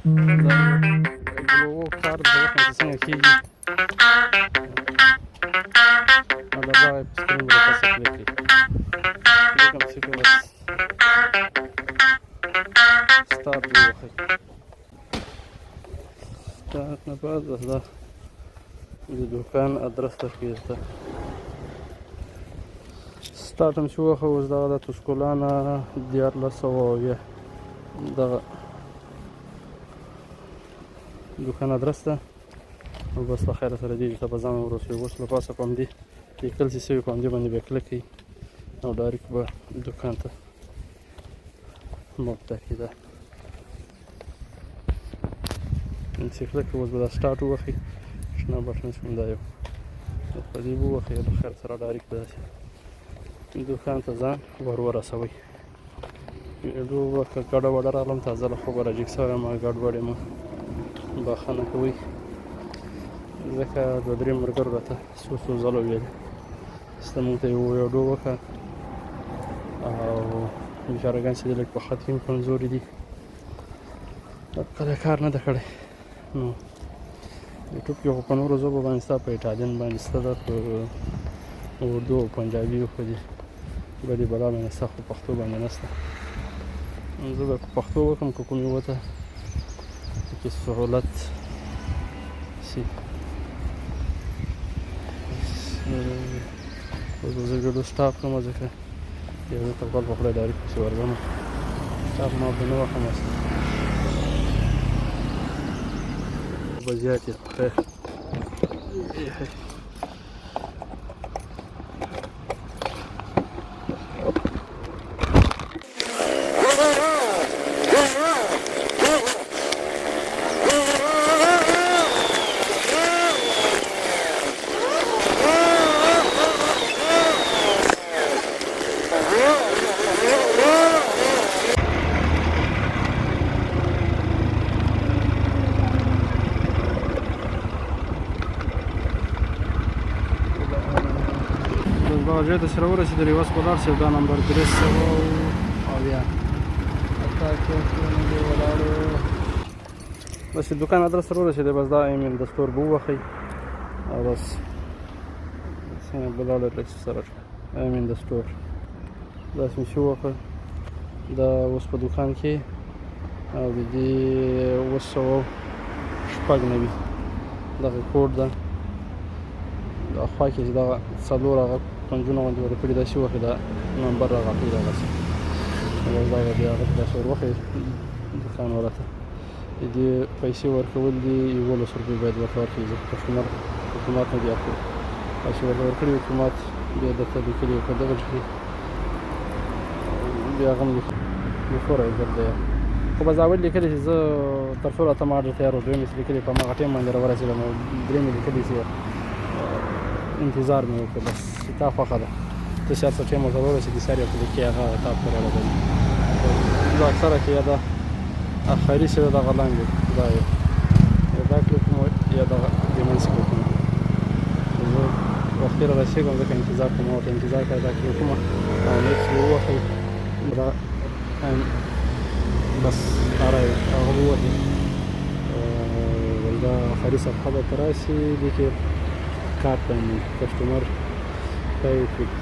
دا ګلو کار د وخت نه څنګه کېږي او دا دغه سکرین به تاسو کلیک کړئ کلیک هم چې کړئ بس سټارټ ووهئ سټارټ نه بعد بس دا د دوکان ادرس درکېږده سټارټ هم چې ووهه اوس دغه د تسکولانه 1400 دغه دوکان ادرس ده او بس له خیره سره دې ته به ځان ورسوي اوس له پاسه په همدې لیکل چې سوي په همدې باندې بیا کلک کړئ او ډایرکټ به دوکان ته مبته کېده چې کلک اوس به دا سټارټ ووهئ شنه بټن شوم دا یو په دې به ووهئ له خیر سره ډایرکټ به داسې دوکان ته ځان ورسوئ ویډیو به که ګډه وډه راغلم تازه له خوبه راجګ شوی یم ګډوډ یم بخښنه کوئ ځکه دوه درې ملګرو راته څو ځله وویل چې ته مونږ ته یو ویډیو وکړه او بیچارهګان چې دي لږ په خط کې هم کمزوري دي کله کار نه ده کړی نو یوټیوب کې خو په نورو ژبو باندې ستا په ایټالین باندې سته ده په اردو او پنجابي خو دي بدې بلا باندې ستا خو پښتو باندې نشته زه به په پښتو وکړم که کوم یو ته پکې سهولت شي اوس به زه ویډیو سټاپ کړم ځکه یو ځای ته بل په خوله ډایرکټ پسې ورځم سټاپ ما به نه وهم به زیات یې په خیر دغه ځای ته سره ورسېدلو یوه سپه لاړ شي دا نمبر 300 ولاړو بس دوکان ادرس سره ورسېدی بس دا ایمیل د سټور به ووهئ او بس څنګه به لاړ لږ سره ایمیل د سټور داسې مې چې ووهه دا اوس په دوکان کې او د دې 996 دغه کوډ ده دا خوا کې چې دغه څلور هغه پنجونه غوندې ورکړي داسې ووهئ دا نمبر راغاپئ دغسې بس دغه بیا هغه داسې ور وښیي دوکان والا ته د دې پیسې ورکول دي 1100 روپۍ باید ورته ورکړي ځکه کسټمر حکومت نه دي اخلي تاسې ورته ورکړي حکومت بیا درته لیکلي په دغه کې بیا هغه هم بیفور ایزر دی خو بس اول لیکلي چې زه تر څو راته ما اډر تیار و دویم یې لیکلي په هماغه ټایم باندې راورسېدم او درېیم یې لیکلي چې انتظار مې وکړ بس چې تا خوښه ده ته چې هر څه ټایم ورته ورسېدي سر یې ورته لیکي هغه تا پورې اړه لري زه اکثره کې یا دا آخري چې ده دغه لاندې دا یو یا دا کلیک کوم یا دغه د منځ کلیک کوم زه وختي رارسېږم ځکه انتظار کوم ورته انتظار کوي دا کلیک کوم او نیکسټ به ووهئ دا بس هغه ووهئ دا آخري صفحه به ته راشي دې کې کارت باندې کسټمر پی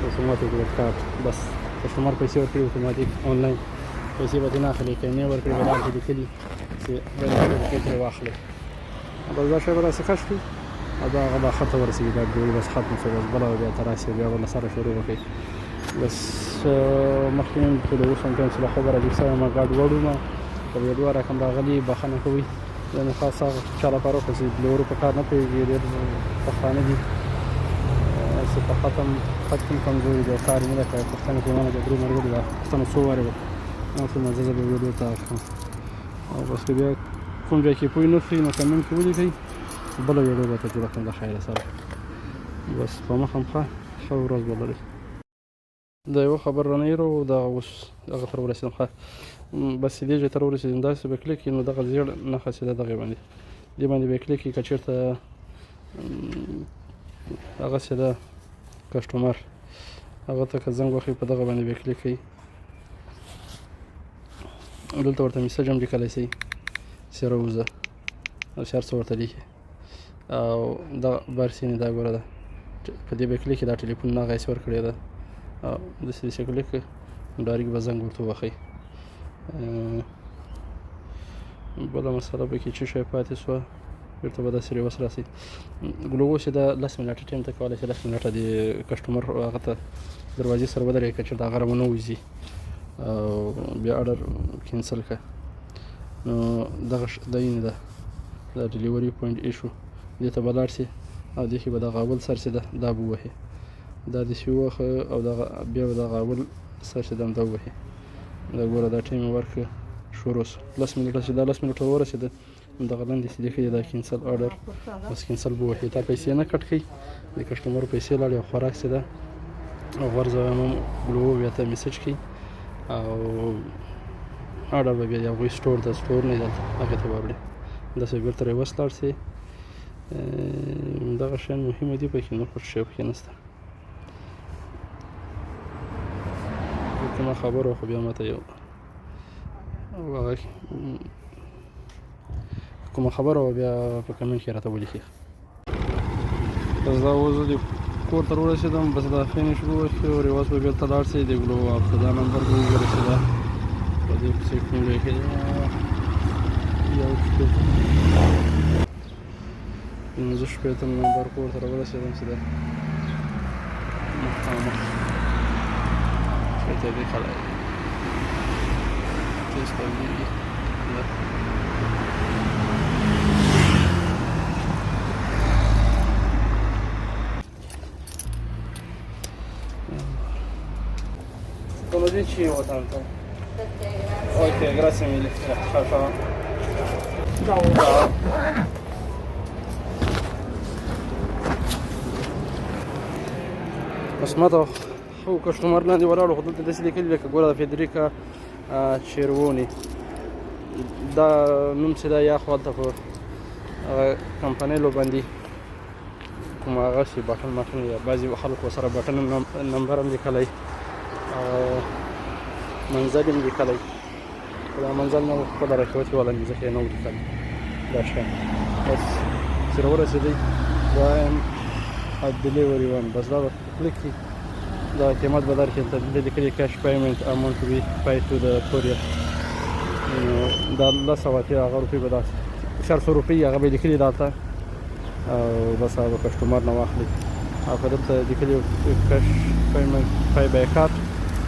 اتوماتیک کارت بس کسټمر پیسې ورکړي اتوماتیک آنلاین پیسې به دې نه اخلي که نه ورکړي به دغسې لیکلي چې پیسې ترې واخلئ بس دا شی به داسې کش کړي او دا هغه به اخر ته ورسېږي دا ډول بس ختم شو بس بله بیا ته راشي بیا به له سره شروع وکړئ بس مخکې مې چې د اوس هم ټایم چې له خوبه راجګ شوی یم ګډوډ وم په ویډیو رقم راغلي بښنه کوئ دا مې خاص هغه چا لپاره وکړه چې د نورو په کار نه پوهېږي ډېر پښتانه دي چې په خط هم کمزوري دي او کار یې نه ده کړی پوښتنه کې مانه د درې ملګري دا پوښتنه څو وارې وکړه نو مزه زه به ویډیو ته اخلم او بس که بیا کوم ځای کې پوه نه شئ نو کمنټ کې ولیکئ بله ویډیو به ته جوړه کړم د خیره سره بس په مخه هم ښه ورځ ولرئ د یوه خبر رانهیرو دغه اوس هغه ته راورسېدم ښه بس دې ځای ته راورسېدم داسې به کلیک کړي نو دغه زیړ نښه چې ده دغې باندې دې باندې به یې کلیک کړي که چېرته هغسې ده کسټمر هغه ته که زنګ وښي په دغه باندې به یې کلیک کړئ دلته ورته میسج هم لیکلی شئ سیروزه او چې هر څه ورته لیکي او دا بارسینې دا ګوره ده په دې به کلیک دا ټلیفون نه هغه ورکړې ده او داسې داسې کلیک ډایرکټ به زنګ ورته ووهئ بله مسله به کې چې شی پاتې سوه بیرته به داسې ریوس راسئ ګلوبو چې دا 10 منټه ټایم ته کولی شي 10 منټه د کسټمر هغه ته دروازې سره ودرېږي که چېرته هغه رانه وځي او بیا اډر کینسل کړه نو دغه دا یې نه ده دا ډلیوري پوینټ ایشو دې ته به لاړ شي او دې کې به دغه اول سر چې ده دا به ووهي دا داسې ووهه او دغه بیا به دغه اول سر چې ده همدا ووهي دا ګوره دا ټایم یې ورکړه شروع سو 10 منټه چې دا 10 منټه ورسېده دغه لاندې چې لیکلي دا کینسل آرډر بس کینسل به ووهي تا پیسې نه کټ کړئ د کسټمر پیسې لاړې او خوراک چې ده او غرضه هم ګلوبو بیا ته میسج کړي او آرډر به بیا د هغوی سټور ته سټور نه دلته هغې ته به وړي داسې بېرته ریوس لاړ شي دغه شیان مهمه دي پکې نور پټ شی پکې نشته کومه خبره خو بیا ماته یو کومه خبره وه بیا په کمنټ کې راته ولیکئ بس دا اوس زه د کور ته ورسېدم بس دا فینش به وشي او ریواز به بېرته لاړ شي د ګلو دا نمبر به وګورئ چې دا په دې پسې کوم ځای کې دی یو پنځه شپېتم نمبر کور ته راورسېدم چې دا مخامخ شپېته دې کلی تیز تولیږي Conosci tanto. Ok, grazie mille. Ciao ciao. Ciao. Ciao. بس ماته خو کسټمر لاندې ولاړو خو دلته داسې لیکلي لکه ګوره د فیدریکا چیرونی دا نوم چې دا یا خو هلته په کمپنیلو باندې کوم هغه چې بټن مټن یا بعضې خلکو سره بټن نمبر هم لیکلی منزل هم لیکلی خو دا منزل نه خپله راکوتې والا ځکه یې نه و لیکلی دا شی بس چې راورسېدی دویم ډلیوري وم بس دا به کلیک کړي دا قیمت به درکړي دلته لیکلي کیش پیمنټ اماونټ ټو بي پای ټو د کوریر دا 10 اتیا هغه روپۍ به داسې 400 روپۍ هغه به لیکلي دلته او بس هغه به کسټمر نه واخلي او که دلته لیکلي کیش پیمنټ پای بای کارت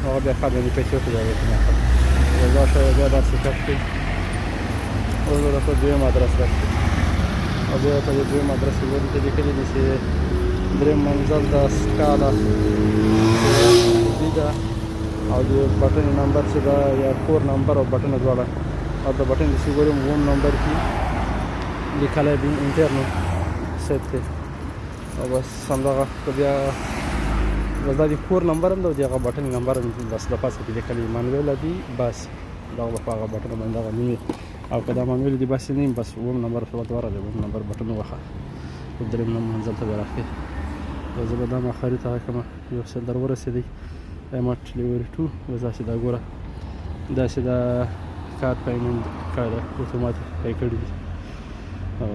هغه بیا کارت باندې پیسې ورته بیا ورته نه اخلي دا شی بیا داسې کش کړي اوس به درته دویم ادرس درکړي او بیا ورته د دویم ادرس یې دلته لیکلي دي چې دریم منزل د سکالا ده او د بټن نمبر چې دا یا کور نمبر او بټن دواړه او د بټن د سیګورم ووم نمبر کې لیکلی دی انټرنو سیټ دی او بس همدغه بیا بس دا د کور نمبر هم ده او د هغه بټن نمبر هم بس د پاسه کې لیکلی مانویله دی بس دغه به په هغه بټن باندې دغه نوم او که دا مانویل دی بس نه بس ووم نمبر ورته ورغلی ووم نمبر بټن ووهه دریم منزل ته بیا راښکې زه به دا مخاري ته کومه یو څه در ورسېدی اماټ ډلیوري 2 بس داسې دا ګوره داسې دا کارت پیمنټ کارت اتوماتیک پی کړي دي او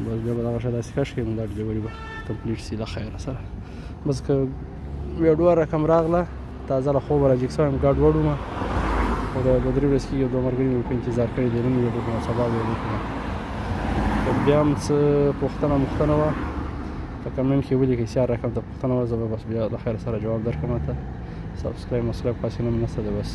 بس بیا به دغه شی داسې کش کړي نو دا ډلیوري به کمپلیټ سي له خیره سره بس که ویډیو رقم راغله تازه له خوبه راجګ شوی یم ګډوډ وم خو د 2 ورځې کېږي دوه ملګري مې په انتظار کړی دی نن ویډیو کوم سبا ویډیو کوم بیا هم څه پوښتنه وه په کمنټ کې ولیکئ چې هر رقم ته پوښتنه وه زه به بس بیا له خیر سره جواب درکړم ته سبسکرایب مسکرایب خاصې نه مې نشته دی بس